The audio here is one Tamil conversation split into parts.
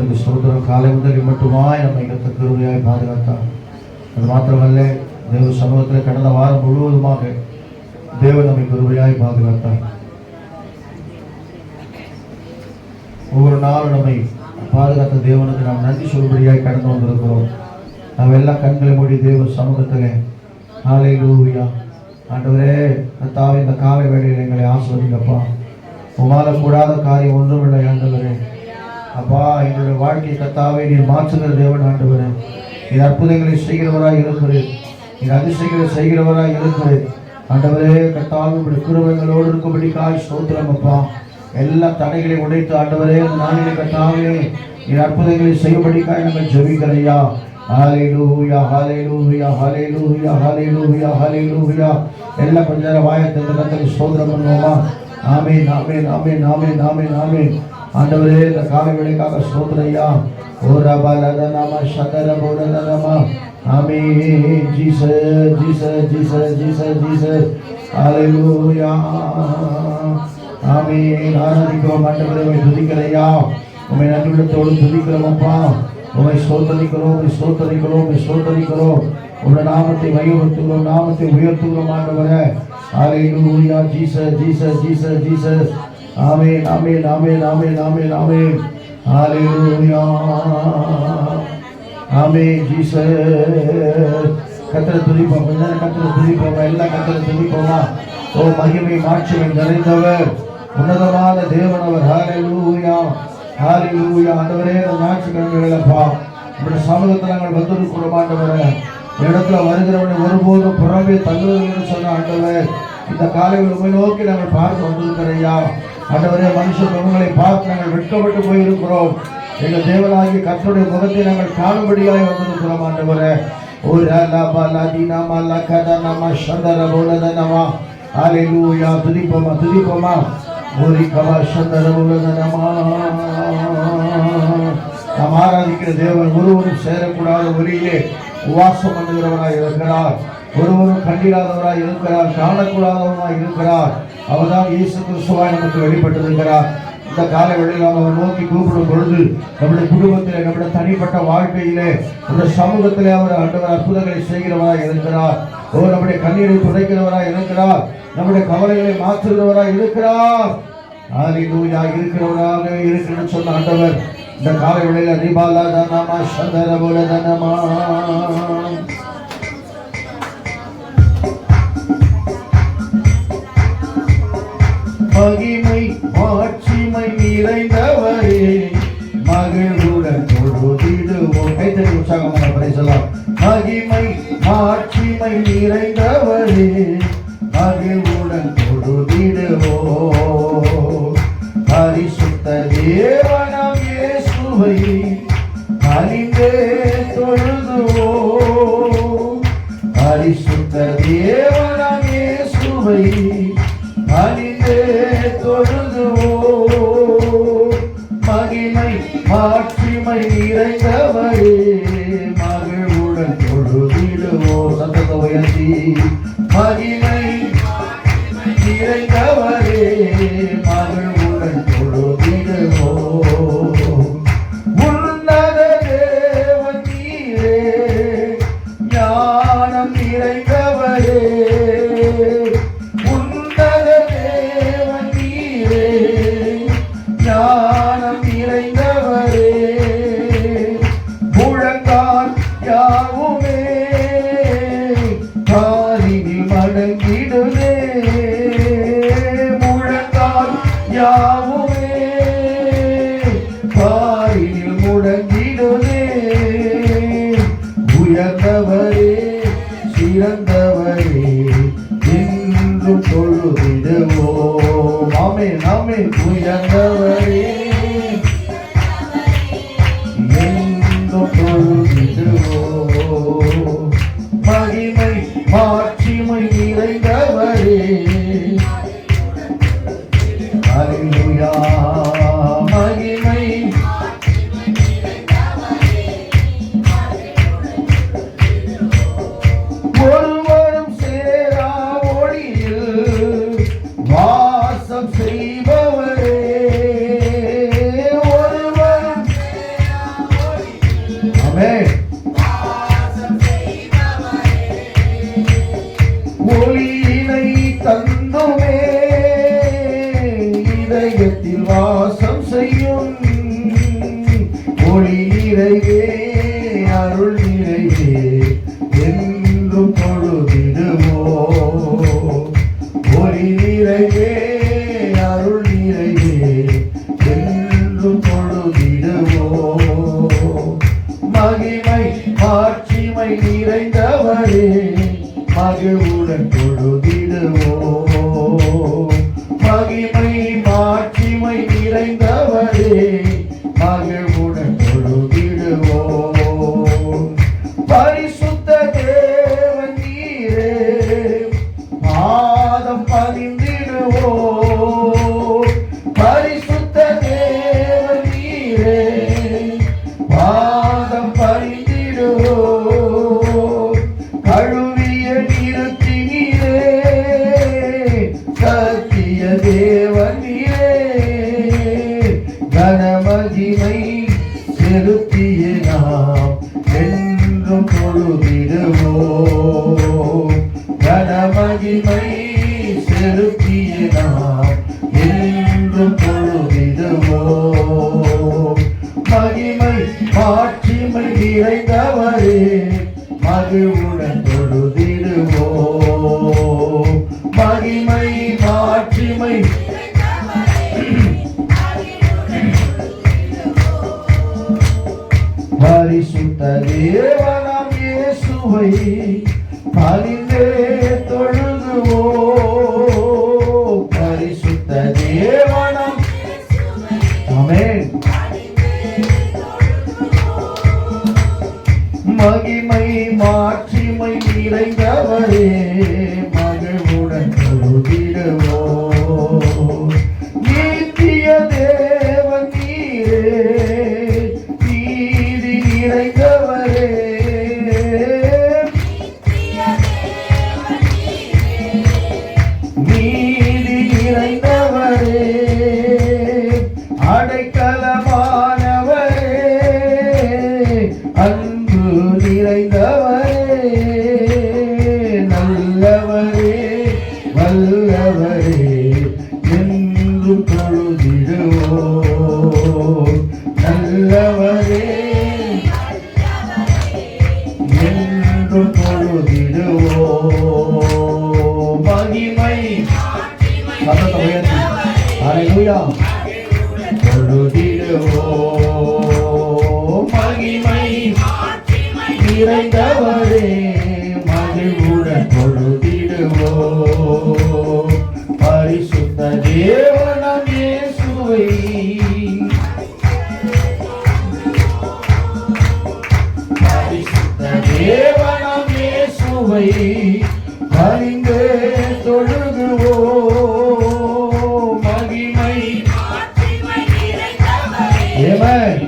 கர்த்தருக்கு ஸ்தோத்திரம். காலை முதல் மட்டுமாய் நம்மை கர்த்தர் கிருபையாய் பாதுகாத்தார். அது மாத்திரமல்ல, தேவ சமூகத்தில் கடந்த வாரம் முழுவதுமாக தேவன் நம்மை கிருபையாய் பாதுகாத்தார். ஒவ்வொரு நாளும் நம்மை பாதுகாத்த தேவனுக்கு நாம் நன்றி சொல்படியாய் கடந்து வந்திருக்கிறோம். நாம் எல்லாம் கண்களை மூடி தேவ சமூகத்திலே ஹல்லேலூயா. ஆண்டவரே, கர்த்தாவே, இந்த காலை வேளையில் எங்களை ஆசீர்வதிங்கப்பா. உமால கூடாத காரியம் ஒன்றுமில்லை ஆண்டவரே. அப்பா, எங்களுடைய வாழ்க்கை கர்த்தாவே நீர் மாற்றுகிற தேவன் ஆண்டவரே. நீர் அற்புதங்களை செய்கிறவராய் இருக்கிறேன், நீர் அதிசயங்களை செய்கிறவராய் இருக்கிறேன் ஆண்டவரே. கர்த்தாவே, உங்களுடைய கிருபைகளோடு இருக்கும்படிக்காய் ஸ்தோத்திரம் அப்பா. எல்லா தடைகளை உடைத்து ஆண்டவரே, நாளிலே கர்த்தாவே நீர் அற்புதங்களை செய்யும்படிக்காய் நாங்கள் ஜெபிக்கிறையா. ஹல்லேலூயா, ஹல்லேலூயா, ஹல்லேலூயா, ஹல்லேலூயா, ஹல்லேலூயா. எல்லாம் கொஞ்ச நேரம் வாயத்தை கர்த்தருக்கு ஸ்தோத்திரம் பண்ணுவோமா? ஆமென், ஆமென், ஆமென், ஆமென், ஆமென், ஆமென். ஆண்டவரே, இந்த காலை வேளைக்காக ஸ்தோத்திரையா. ஓ ரபலதனம ஷதரபோலதனம. Amen. Jesus, Jesus, Jesus, Jesus, Jesus. Hallelujah. Amen. ஆராதிக்கிறோம் ஆண்டவரே, உம்மை துதிக்கிறையா. உம்மை நன்றியுள்ளத்தோடு துதிக்கிறோம் அப்பா. உம்மை ஸ்தோத்திரிக்கிறோம், உம்மை ஸ்தோத்திரிக்கிறோம், உம்மை ஸ்தோத்திரிக்கிறோம். உம்முடைய நாமத்தை வலியுறுத்துகிறோம், நாமத்தை உயர்த்துகிறோம் ஆண்டவரே. Hallelujah. Jesus, Jesus, Jesus, Jesus. Amen, amen, amen, amen, amen, amen. Hallelujah. Amen. Jesus. கர்த்தரை துதிப்போம், கொஞ்ச நேரம் கர்த்தரை துதிப்போம், எல்லாம் கர்த்தரை துதிப்போமா? ஓ மகிமை மாட்சிமை நிறைந்தவர், உன்னதமான தேவன் அவர். ஹல்லேலூயா, ஹல்லேலூயா. ஆண்டவரே, ஞாயிற்றுக்கிழமைகளப்பா நம்முடைய சமூகத்தில் நாங்கள் வந்திருக்கிறோம் ஆண்டவரே. இடத்துல வருகிறவனை ஒருபோதும் புறமே தங்குவதில்லை சொன்ன ஆண்டவர், இந்த காலையில் உண்மை நோக்கி நாங்கள் பார்த்து வந்திருக்கிறையா ஆண்டவரே. மனுஷன் உங்களை பார்த்து நாங்கள் வெட்கப்பட்டு போயிருக்கிறோம். எங்கள் தேவனாகிய கர்த்தருடைய முகத்தை நாங்கள் காணும்படியாக வந்திருக்கிறோம் ஆண்டவரே. ஒரு ஹல்லேலூயா. துதிப்போமா, துதிப்போமா. ஒரு நாம் ஆராதிக்கிற தேவன் ஒருவரும் சேரக்கூடாத ஒளியிலே உவாசம் பண்ணுகிறவராய் இருக்கிறார். ஒருவரும் கண்டிராதவராய் இருக்கிறார், காணக்கூடாதவராய் இருக்கிறார். அவர்தான் இயேசு கிறிஸ்துவாய் நமக்கு வெளிப்பட்டிருக்கிறார். இந்த காலை வேளையில் நாம் அவர் நோக்கி கூப்பிடும் பொழுது நம்முடைய குடும்பத்திலே, நம்முடைய தனிப்பட்ட வாழ்க்கையிலே, இந்த சமூகத்திலே அவர் ஆண்டவர் அற்புதங்களை செய்கிறவராய் இருக்கிறார். நம்முடைய கண்ணீரை துடைக்கிறவராய் இருக்கிறார், நம்முடைய கவலைகளை மாற்றுகிறவராய் இருக்கிறார். ஹல்லேலூயா. இருக்கிறவராக இருக்கிறேன்னு சொன்ன ஆண்டவர் இந்த காலை வேளையில ரிபாலதனமா ஷதரபோலதனமா. மகிமை மாட்சிமை நிறைந்தவரே, மகிழ்வுடன் தொழுதிடுவோம். கைத்தறி உற்சாகமான பரிசலாம். மகிமை மாட்சிமை நிறைந்தவரே, மகிழ்வுடன் தொழுதிடுவோம். பரிசுத்த தேவனாம் இயேசுவை அணிந்தே தொழுதுவோம். பரிசுத்த தேவனாம் இயேசுவை அணிந்தே தொழுதுவோம். மகிமை மாட்சிமை நிறைந்தவரே, மகிழ்வுடன் தொழுதிடுவோம். சத்தத்தை உயர்த்தி மகிமை நிறைந்தவரே, மகிழ்வுடன் தொழுதிடுவோம். உன்னத தேவன் நீரே, ஞானம் நிறைந்தவரே. உன்னத தேவன் நீரே, ஞானம் நிறைந்தவரே. முழங்கால் யாவுமே காலில் மடங்கிடுதே. முழங்கால் யாவுமே காலில் முடங்கிடுதே. உயர்ந்தவரே, சிறந்தவரே, என்றும் தொழுதிடுவோம். ஆமென், ஆமென். உயர்ந்தவரே, என்றும் தொழுதிடுவோம். மகிமை மாட்சிமை நிறைந்தவரே. ஹல்லேலூயா. மகிமை மகிழ்வுடன் தொழுதிடுவோம். மகிமை மாட்சிமை நிறைந்தவரே மகிழ்வுடன் தொழுதிடுவோம். பரிசுத்த தேவன் நீரே பாதம் பணிந்திடுவோம். பரிசுத்த தேவன் நீரே பாதம் பணிந்திடுவோம். கழுவிய நிறுத்தினீரே சத்திய தேவன் நீரே கனமகிமை செலுத்திய நாம் என்றும் தொழுதிடுவோம். கனமகிமை செலுத்திய நாம் என்றும் தொழுதிடுவோம். மகிமை மாட்சிமை நிறைந்தவரே மகிழ்வுடன் தொழுதிடுவோம். மகிமை மாட்சிமை பரிசுத்த தேவனாம் இயேசுவை பணிந்தே தொழுதுவோம். பரிசுத்த தேவனாம் ஆமென். மகிமை மாட்சிமை நிறைந்தவரே மகிழ்வுடன் தொழுதிடுவோம். நித்திய தேவன் நீரே நீதி நிறைந்தவரே நீதி நிறைந்தவரே அடைக்கலமானவரே அன்பு நிறைந்தவரே நல்லவரே வல்லவரே என்றும் தொழுதிடுவோம். நல்லவரே என்றும் தொழுதிடுவோம். மகிமை ஹல்லேலூயா தொழுதிடுவோம். மகிமை நிறைந்தவரே மகிழ்வுடன் தொழுதிடுவோம். பரிசுத்த தேவனாம் இயேசுவை பரிசுத்த தேவனாம் இயேசுவை பணிந்தே தொழுதுவோம். மகிமை ஆமென்.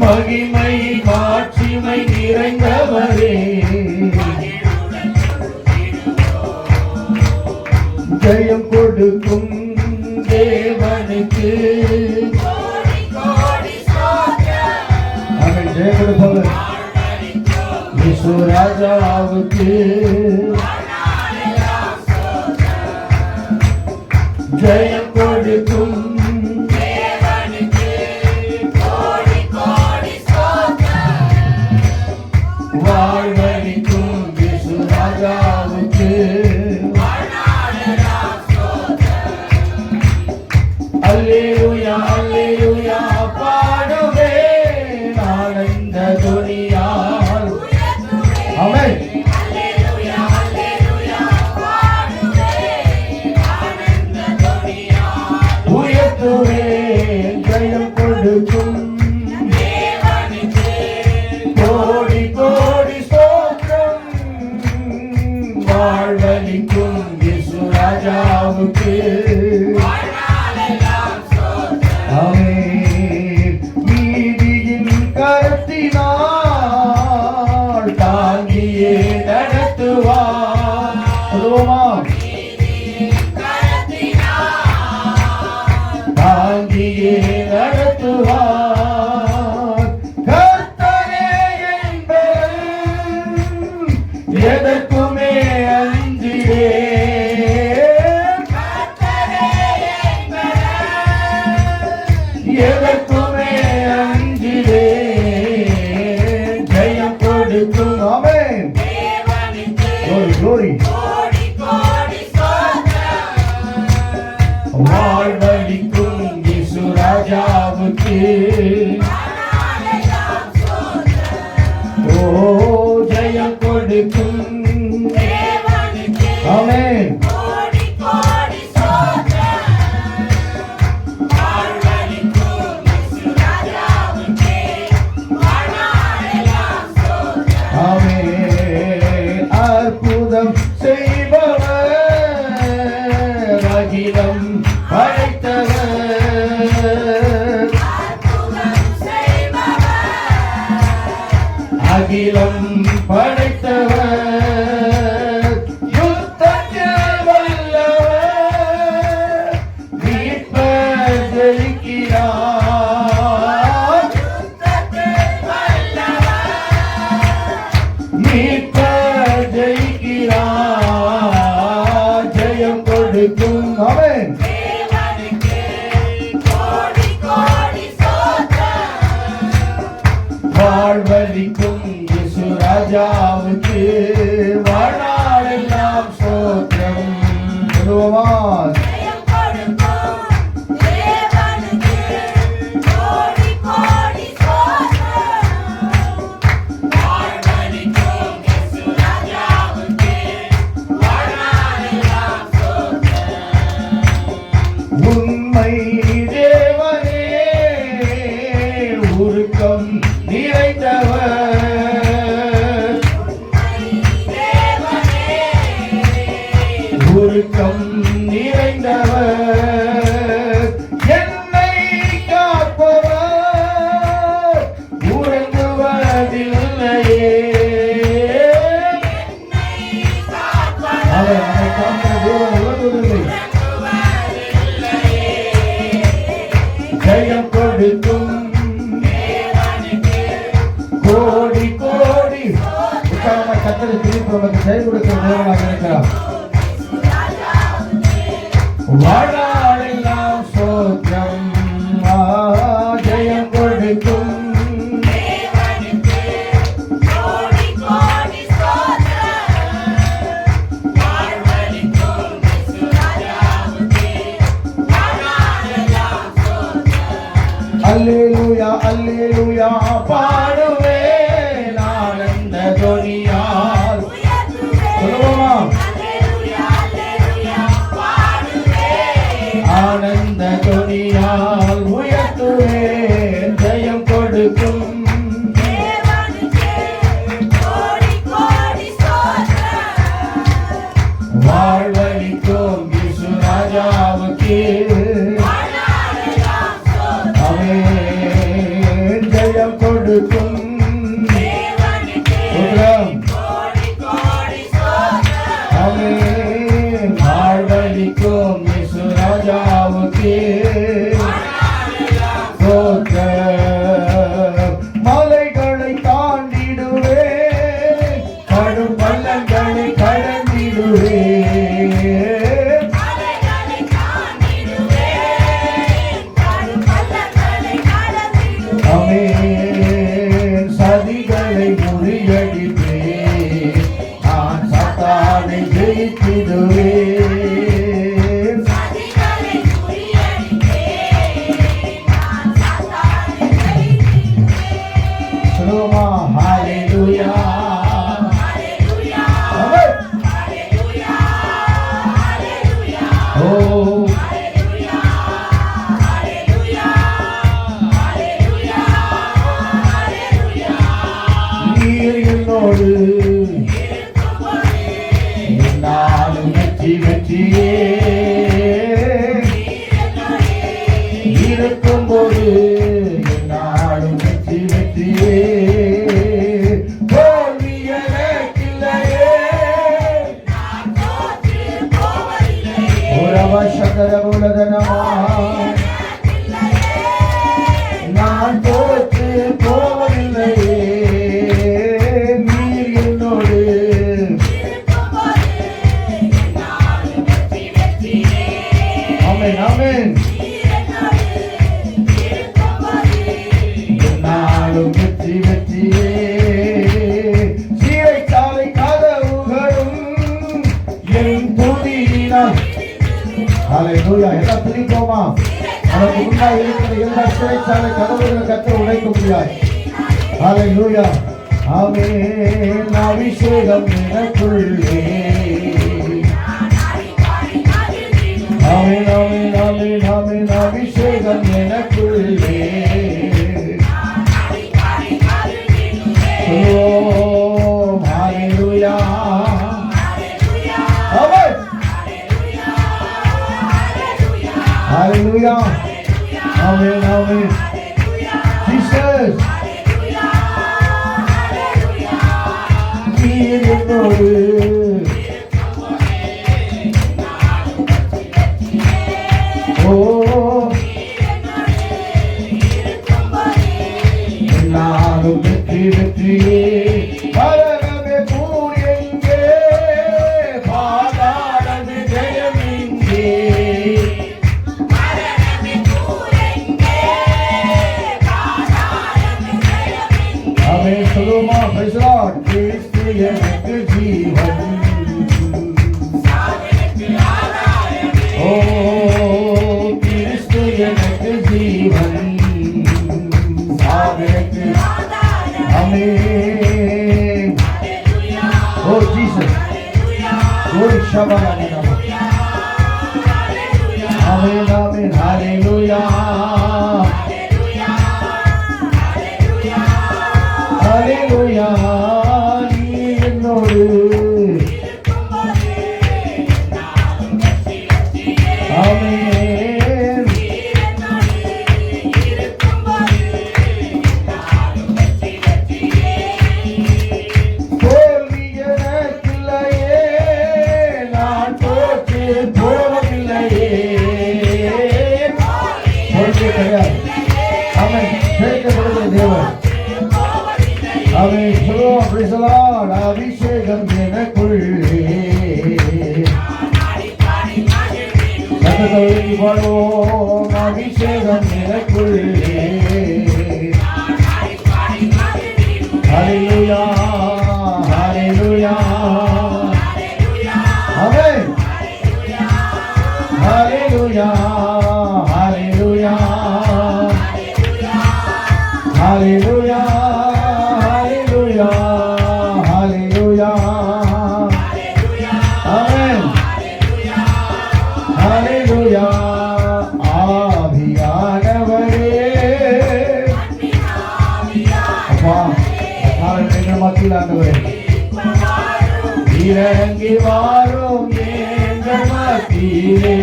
மகிமை மாட்சிமை நிறைந்தவரே ஜெயம் கொடுக்கும் தேவனுக்கு ஆமென். ஜெயம் கொடுப்பவர் இயேசு ராஜாவுக்கு ஜெயம் கொடுக்கும் வாழ்வழிக்கும் இயேசு ராஜாவுக்கு அல்லேலூயா அல்லேலூயா பாடுவேன் ஆனந்த துணியால் ஆமென். உயர்த்துவேன் ஜெயம் கொடுக்கும் கோடி கோடி ஸ்தோத்திரம் வாழ்வழிக்கும் இயேசு ராஜாவுக்கு ஆமென். நீதியின் கரத்தினால் தாங்கியே நடத்துவார். சொல்லுவோமா? தாங்கியே நடத்துவார். கர்த்தரே என் பெயர் எதற்குமே அஞ்சிடேன். எதற்குமே அஞ்சிடேன். ஜெயம் கொடுக்கும் ஆமென். glory வாழ்வழிக்கும் இயேசு ராஜாவுக்கு ஓ மீட்பர் ஜெயிக்கிறார், ஜெயம் கொடுக்கும் அவன். வாழ்வளிக்கும் இயேசு ராஜாவுக்கு வாழ்நாளெல்லாம் ஸ்தோத்திரம். சொல்லுவோமா? உண்மை தேவனே உருக்கம் நிறைந்தவர், உருக்கம் நிறைந்தவர், என்னை காப்பவர் உறங்குவதில்லையே. அவரை காக்க தேவன் உறங்குவதில்லை. ஜெயம் கொடுக்கும் கோடி கோடி உற்சாகமாய் கர்த்தரை துதித்து நமக்கு ஜெயம் கொடுக்கிற தேவனாக இருக்கிறார். வாழ்நாளெல்லாம் ஸ்தோத்திரம். ஜெயம் கொடுக்கும் அல்லேலூயா அல்லேலூயா பாடுவேன் ஆனந்த துணியால். சொல்லுவோமா? ஆனந்த துணியால் உயர்த்துவேன், ஜெயம் கொடுக்கும் வாழ்வளிக்கும் இயேசு ராஜாவுக்கு ஜெயம் கொடுக்கும். வாழ்வளிக்கும் இயேசு ராஜாவுக்கு மலைகளை தாண்டிடுவே, கடும் பள்ளங்களை கடந்திடுவே. சதிகளை முறியடிப்பே, நான் சத்தானை ஜெயித்திடுவேன். சொல்லுவோமா? ஹல்லேலூயா. ஓ என்னோடு நானும் வெற்றி வெற்றியே இருக்கும்போது நானும் வெற்றி வெற்றியே. தோல்வி எனக்கில்லையே. ஒரு அவசர உலகனமா நான் தோற்று போவதில்லையே. ஆமென். நாளும் வெற்றி வெற்றியே. சிறைச்சாலை கதவுகளும் என் துதியினால். ஹல்லேலூயா. எல்லாம் துதிப்போமா? நமக்கு முன்னாடி இருக்கிற எல்லா சிறைச்சாலை கதவுகளை கர்த்தர் உடைக்க முடியாது. ஹல்லேலூயா. ஆமென். அபிஷேகம் எனக்குள்ளே. ஆமென் ஆமென் ஆமென் ஆமென். அபிஷேகம் எனக்குள்ளே. ஓம் ஹல்லேலூயா. ஆமென். ஹல்லேலூயா. ஆமென் ஆமென். ஜீசஸ். நீர் என்னோடு. கிறிஸ்து எனக்கு ஜீவன். ஓ கிறிஸ்து எனக்கு ஜீவன். சாவிற்கு ஆமென். ஓ ஜீசஸ். ஓ ஷபரன. ஆமென் ஆமென். ஹalleluya. ஹalleluya. நீ என்னோடு ஆமென். தோல்வி எனக்கில்லையே, நான் தோற்று போவதில்லையே. தோல்வி கிடையாது. ஆமென். ஜெயிக்கப்படுகிற தேவன். ஆமென். சொல்லுவோம். Praise the Lord. அபிஷேகம் எனக்குள்ளே. சத்தத்தை பாடுவோம். அபிஷேகம் எனக்குள்ளே. ஹalleluya. ஹalleluya. ஆமென். ஹalleluya. ஹalleluya. ஹalleluya. ஹalleluya. ஹalleluya. ஆமென். ஹalleluya. ஆவியானவரே அப்பா எங்கள் மத்தியில் ஆண்டவரே இறங்கி வாரும் எங்கள் மத்தியிலே.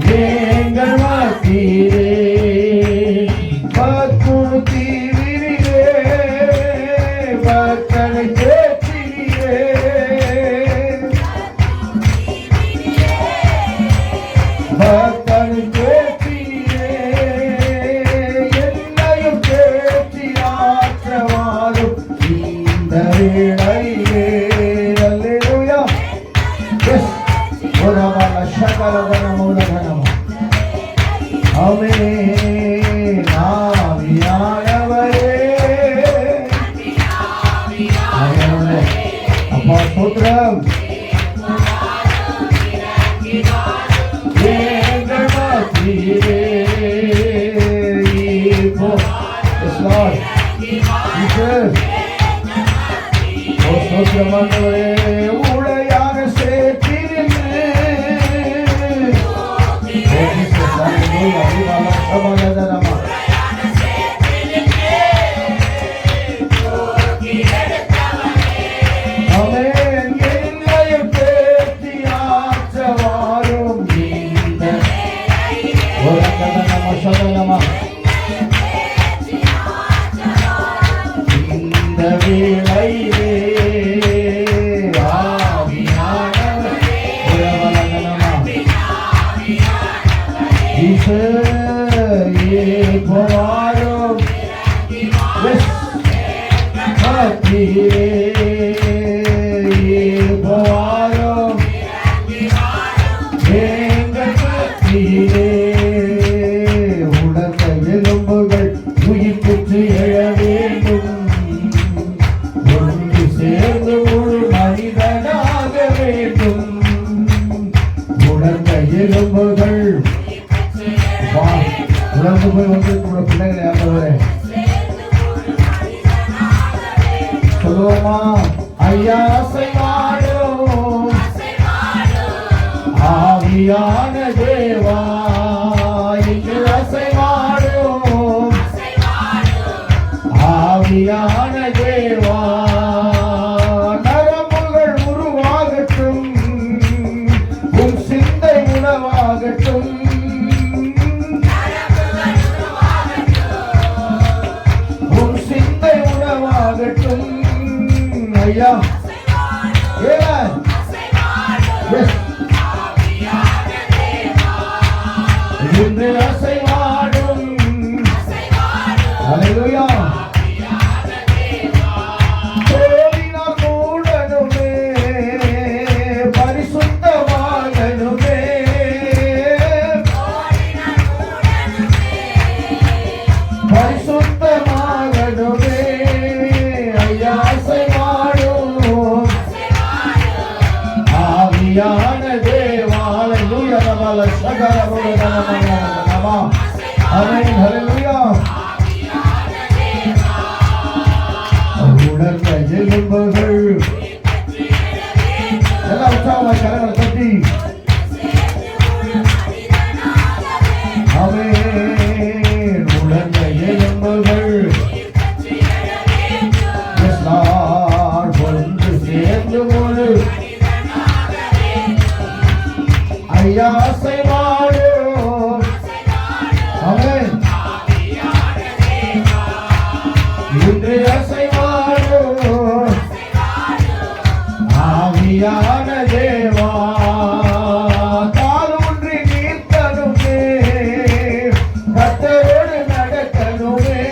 எங்கள் மத்தியிலே பக்குறுத்தி விரிவே பக்தனை தேற்றியே. பக்தனை தேற்றியே. என்னையும் தேற்றி ஆற்றவாரும் இந்த வேளையிலே. அல்லேலூயா. எஸ். ஒரவல சகலதன மூலதனம. ஆமென். ஆவியானவரே. ஆமென். அப்பா ஸ்தோத்திரம். எங்கள் மத்தியிலே இப்போ. S Lord. ஜீசஸ். ஓ ஸ்தோத்திரம் ஆண்டவரே. உளையாக சேர்த்திருந்து. ஓ ஜீசஸ். ஹalleluya. விவால சபலதனமா. ஆமென். என்னையும் தேற்றி ஆற்றவாரும் இந்த ஒரங்கதனம சதனமா. இந்த வேளையிலே ஆவியானவரே ஒரவலதனமா. ஜீசஸ் இப்போ வாரும். எஸ். மத்தியிலே இப்போ வாரும். எங்கள் மத்தியிலே உணர்ந்த எலும்புகள் உயிர் பெற்று எழ வேண்டும். ஒன்று சேர்ந்து முழு மனிதனாக வேண்டும். உணர்ந்த எலும்புகள் உணர்ந்து போய் வந்து கூட பிள்ளைகளை ஆண்டவரே சொல்லுவோமா. ஐயா அசைவாடும் ஆவியான தேவா. இங்கு அசைவாடும் ஆவியான தேவா. நரம்புகள் உருவாகட்டும். உன் சிந்தை உணவாகட்டும். உன் சிந்தை உணவாகட்டும். ஐயா. Yes. இன்று அசைவாடும். ஹalleluya. கோவினார் மூடனுமே பரிசுத்தவானுமே ஆமென். ஹல்லேலூயா. உணர்ந்த எலும்புகள் எல்லாம் உற்சாகமாய் கரங்களை தட்டி ஆமென். உணர்ந்த எலும்புகள் ஒன்று சேர்ந்து ஒரு ஐயா அசைவாடும். ஆமென். இன்று அசைவாடும் ஆவியான தேவா, காலூன்றி நிற்கணுமே, கர்த்தரோடு நடக்கணுமே,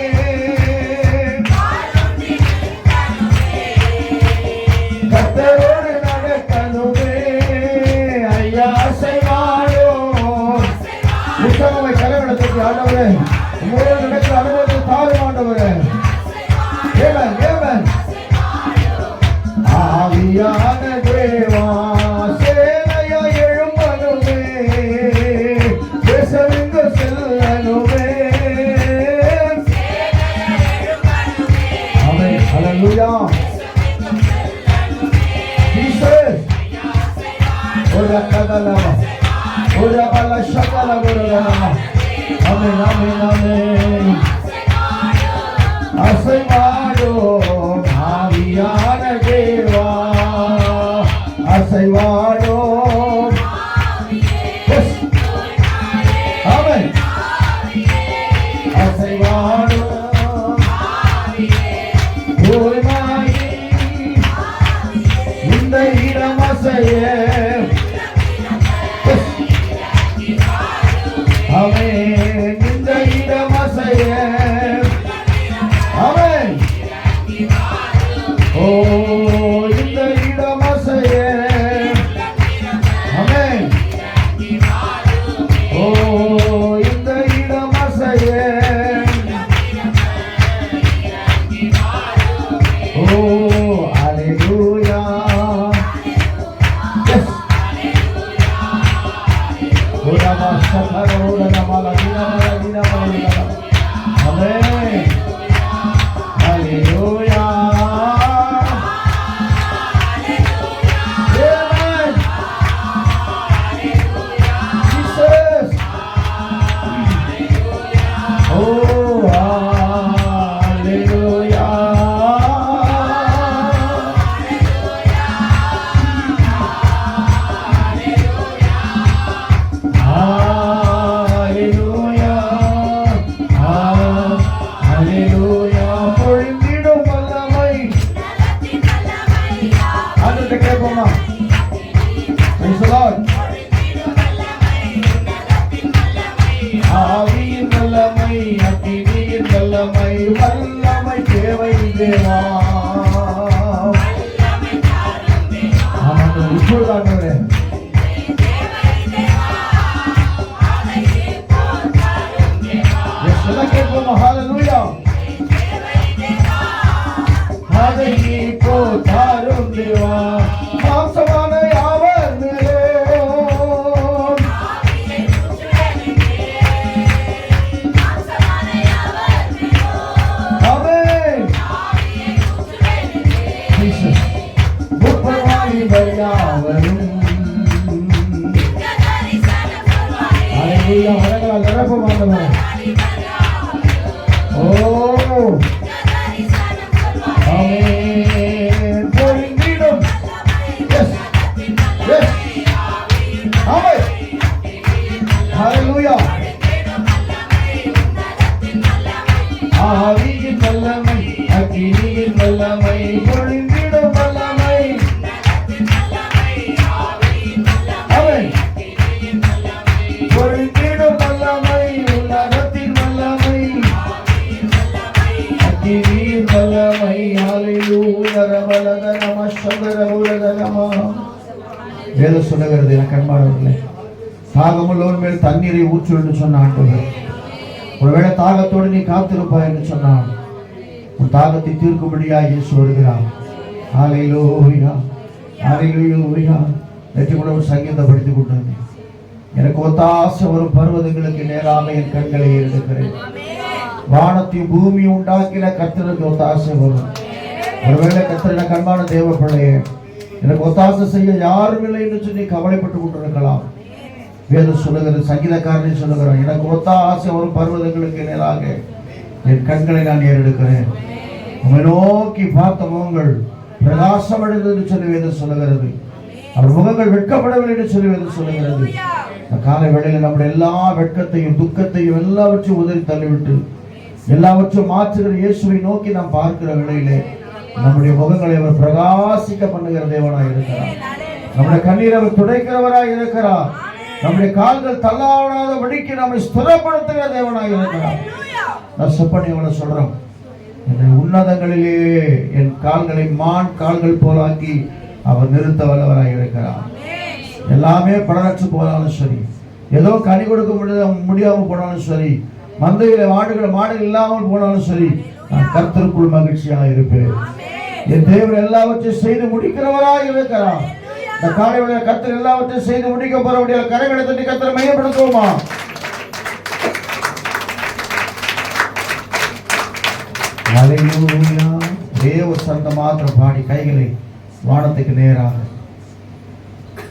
கர்த்தரோடு நடக்கணுமே. ஐயா அசைவாடும். உற்சாகமாய் கரங்களை தட்டி ஆண்டவரே, உங்களோடு நடக்கிற அனுபவத்தை தாரும் ஆண்டவரே. Yemen Yemen. ஆவியான தேவா, சேனையா எழும்பணுமே, தேசமெங்க செல்லணுமே. ஆமென். ஹல்லேலூயா. ஜீசஸ். ஒரு கதலமா ஒரு பல சகல குருதலமா. ஆமென் ஆமென் ஆமென். அசைவாடும் ஆவியான தேவா, அசைவாடும். ஆமென். அசைவாடும் ஓய்வாயி இந்த இடம் அசைய. ஆமென். இந்த இடம் அசைய. ஆமென். ஓ இந்த இடம் அசைய. ஆமென். ஓ இந்த இடம் அசைய. ஓ ஹல்லேலூயா. எஸ். ஓரமா சகல ஓரமா லீனா. ஆமென். Hallelujah. Amen. Jesus. Oh, hallelujah. ஆவியின் வல்லமை, அக்கினியின் வல்லமை, வல்லமை தேவை தேவா. ஆமாம். இப்பொழுது எல்லாம் கேட்போமா? ஹல்லேலூயா. அதை இப்போ தாரும் தேவா. மாம்சமான யாவர் மேலே ஆவியின் வல்லமை, அக்கினியின் வல்லமை, பொழிந்திடும் வல்லமை. பொழிந்திடும் வல்லமை, உலகத்தின் வல்லமை, அக்கினியின் வல்லமை. ஹல்லேலூயா. ரபலத நம சந்தரபுரத நம. வேதம் சொல்லுகிறது, எனக்கு அன்பானவர்களே, தாகமுள்ளவர் மேல் தண்ணீரை ஊற்று என்று சொன்ன ஆண்டவர், ஒருவேளை தாகத்தோடு நீ காத்திருப்பாய் என்று சொன்னான். உன் தாகத்தை தீர்க்கும்படியாக இயேசு வருகிறார். ஹல்லேலூயா. ஹல்லேலூயா. நேற்று கூட ஒரு சங்கீதம் படித்துக் கொண்டிருந்தேன். எனக்கு ஒத்தாசை வரும் பர்வதங்களுக்கு நேராக என் கண்களை எடுக்கிறேன். வானத்தையும் பூமியும் உண்டாக்கின கர்த்தருக்கு ஒத்தாசை வரும். ஒருவேளை கர்த்தரின் கண்பான தேவ பிள்ளையே, எனக்கு ஒத்தாசை செய்ய யாரும் இல்லை என்று சொல்லி கவலைப்பட்டு கொண்டிருக்கலாம். வேதம் சொல்லுகிறது, சங்கீதக்காரனை சொல்லுகிறான், எனக்கு ஒத்தாசை வரும் பர்வதங்களுக்கு நேராக என் கண்களை நான் ஏறெடுக்கிறேன். உம்மை நோக்கி பார்த்த முகங்கள் பிரகாசம் அடைந்தது என்று சொல்லி வேதம் சொல்லுகிறது. அவர் முகங்கள் வெட்கப்படவில்லை என்று சொல்லி வேதம் சொல்லுகிறது. இந்த காலை வேளையில் நம்முடைய எல்லா வெட்கத்தையும் துக்கத்தையும் எல்லாவற்றையும் உதறி தள்ளிவிட்டு எல்லாவற்றையும் மாற்றுகிற இயேசுவை நோக்கி நாம் பார்க்கிற வேளையிலே நம்முடைய முகங்களை அவர் பிரகாசிக்க பண்ணுகிற தேவனாய் இருக்கிறார். நம்முடைய கண்ணீரை அவர் துடைக்கிறவராய் இருக்கிறார். நம்முடைய கால்கள் தள்ளாடாத வடிக்கு நம்மை ஸ்திரப்படுத்துகிற தேவனாய் இருக்கிறார். நான் செப்பனி அவனை சொல்றோம், உன்னதங்களிலே என் கால்களை மான் கால்கள் போலாக்கி அவர் நிறுத்த வல்லவராய் இருக்கிறார். எல்லாமே பலனற்று போனாலும் சரி, ஏதோ கனி கொடுக்க முடியாமல் போனாலும் சரி, மந்தையில மாடுகள் இல்லாமல் போனாலும் சரி, நான் கர்த்தருக்குள் மகிழ்ச்சியாக இருப்பேன். என் தேவன் எல்லாவற்றையும் செய்து முடிக்கிறவராய் இருக்கிறார். இந்த காலையில கர்த்தர் எல்லாவற்றையும் செய்து முடிக்க போறவருடைய கரைகளை தட்டி கர்த்தரை மையப்படுத்துவோமா? ஹல்லேலூயா. தேவ சந்த மாத்திரம் பாடி கைகளை வானத்துக்கு நேராக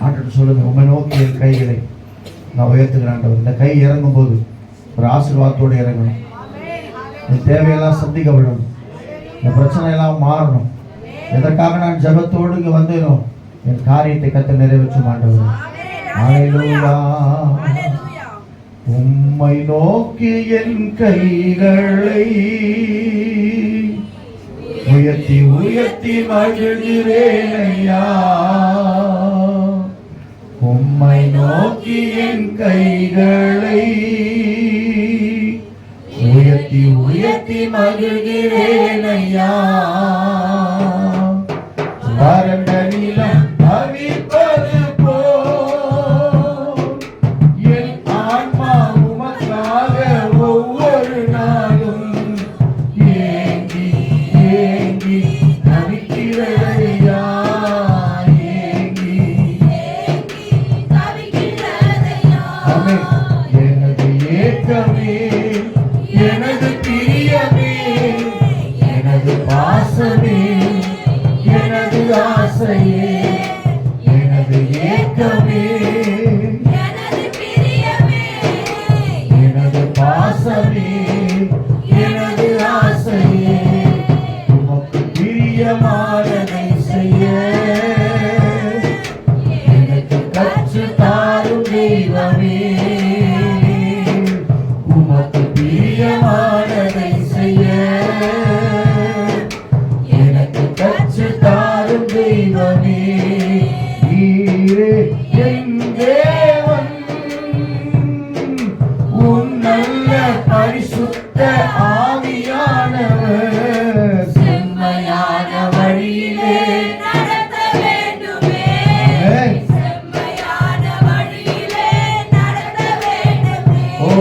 ஆண்டு சொல்லுங்க, உம்மை நோக்கி என் கைகளை நான் உயர்த்துகிறேன். இந்த கை இறங்கும் போது ஒரு ஆசீர்வாதத்தோடு இறங்கணும். என் தேவையெல்லாம் சந்திக்கப்படணும். இந்த பிரச்சனை எல்லாம் மாறணும். எதற்காக நான் ஜெபத்தோடு இங்கே வந்தேனோ என் காரியத்தை கர்த்தர் நிறைவேற்றும் ஆண்டவர். ஹல்லேலூயா. உம்மை நோக்கி என் கைகளை உயர்த்தி உயர்த்தி மகிழ்கிறேன் ஐயா. உம்மை நோக்கி என் கைகளை உயர்த்தி உயர்த்தி மகிழ்கிறேன் ஐயா. வறண்ட நிலம் தவிப்பது போல் என் ஆன்மா உமக்காக ஒவ்வொரு நாளும் ஏங்கி ஏங்கி தவிக்கிறதையா. எனது ஏக்கமே, எனது பிரியமே, எனது பாசமே, எனது ஆசையே, எனது ஏக்கமே, எனது பிரியமே, எனது பாசமே, எனது ஆசையே, உமக்கு பிரியமானதை செய்ய எனக்கு கற்று தாரும் தெய்வமே. உமக்கு பிரியமானதை செய்ய எனக்கு கற்று தாரும் தெய்வமே. நீரே என் தேவன், உம் நல்ல பரிசுத்த ஆவியானவர் செம்மையான வழியிலே நடத்த வேண்டுமே. செம்மையான வழியிலே நடத்த வேண்டுமே. ஓ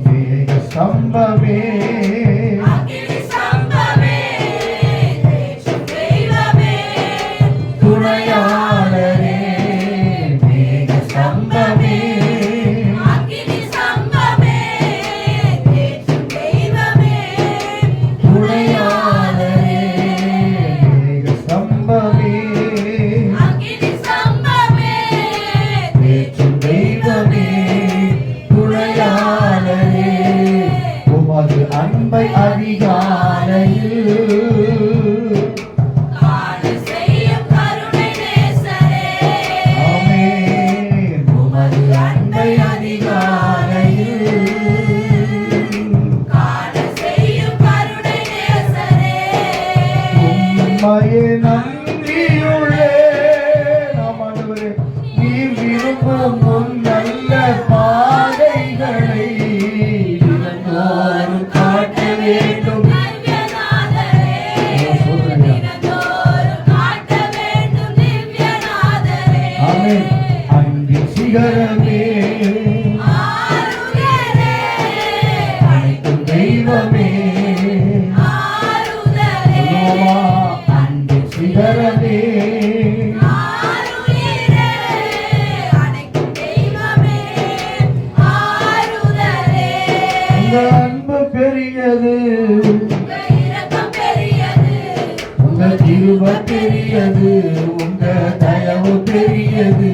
மேக ஸ்தம்பமே, அக்கினி ஸ்தம்பமே, தெய்வமே, துணையாளரே. மேக ஸ்தம்பமே, அக்கினி ஸ்தம்பமே, தெய்வமே, துணையாளரே. மேக ஸ்தம்பமே, அக்கினி ஸ்தம்பமே, தெய்வமே, துணையாளரே. உமது அன்பை அதிகாலையில் காண செய்யும் கருணை நேசரே. ஆமென். உமது அன்பை அதிகாலையில் காண செய்யும் கருணை நேசரே. உம்மையே நன்றியுள்ளே நாம் ஆண்டவரே, நீர் விரும்பும் உம் நல்ல பாதைகளை தினந்தோறும் காட்ட வேண்டும். ஆமென். அன்பின் சிகரமே, அனைத்தும் தெய்வமே. யெகோவா, அன்பின் சிகரமே, கிருபை பெரியது, உங்க தயவு பெரியது.